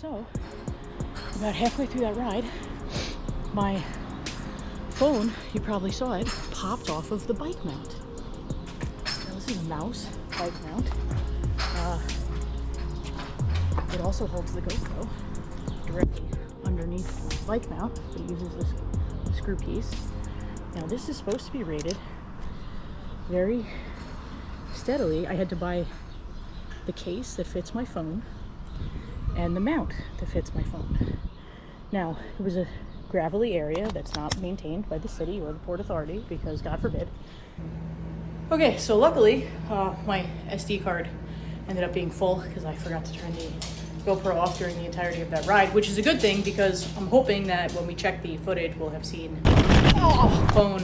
So, about halfway through that ride, my phone, you probably saw it, popped off of the bike mount. Now, this is a mouse bike mount. It also holds the GoPro directly underneath the bike mount, but it uses this screw piece. Now, this is supposed to be rated very steadily. I had to buy the case that fits my phone and the mount that fits my phone. Now, it was a gravelly area that's not maintained by the city or the Port Authority because, God forbid. Okay, so luckily, my SD card ended up being full because I forgot to turn the GoPro off during the entirety of that ride, which is a good thing because I'm hoping that when we check the footage, we'll have seen phone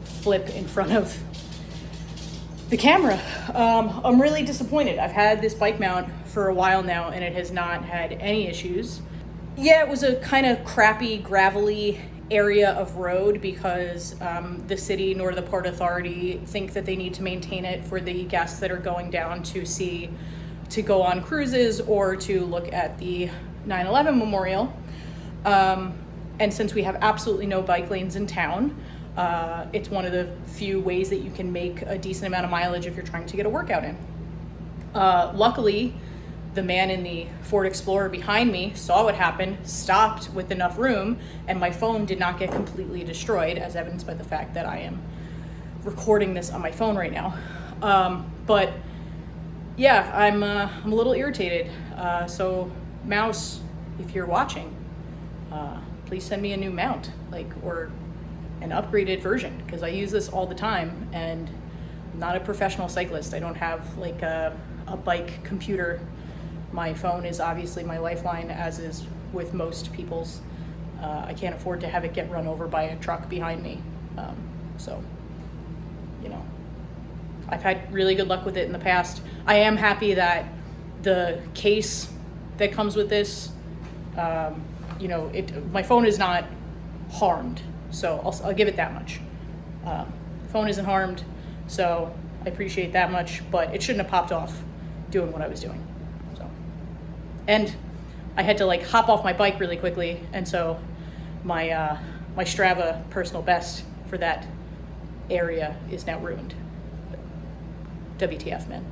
flip in front of the camera. I'm really disappointed. I've had this bike mount for a while now and it has not had any issues. Yeah, it was a kind of crappy, gravelly area of road because the city nor the Port Authority think that they need to maintain it for the guests that are going down to go on cruises or to look at the 9/11 memorial. And since we have absolutely no bike lanes in town, it's one of the few ways that you can make a decent amount of mileage if you're trying to get a workout in. Luckily, the man in the Ford Explorer behind me saw what happened, stopped with enough room, and my phone did not get completely destroyed, as evidenced by the fact that I am recording this on my phone right now. But yeah, I'm a little irritated. So Mouse, if you're watching, please send me a new mount, or an upgraded version, because I use this all the time and I'm not a professional cyclist. I don't have a bike computer. My phone is obviously my lifeline, as is with most people's. I can't afford to have it get run over by a truck behind me. So, I've had really good luck with it in the past. I am happy that the case that comes with this, my phone is not harmed. So I'll give it that much. Phone isn't harmed, so I appreciate that much, but it shouldn't have popped off doing what I was doing. And I had to hop off my bike really quickly, and so my Strava personal best for that area is now ruined. WTF, man.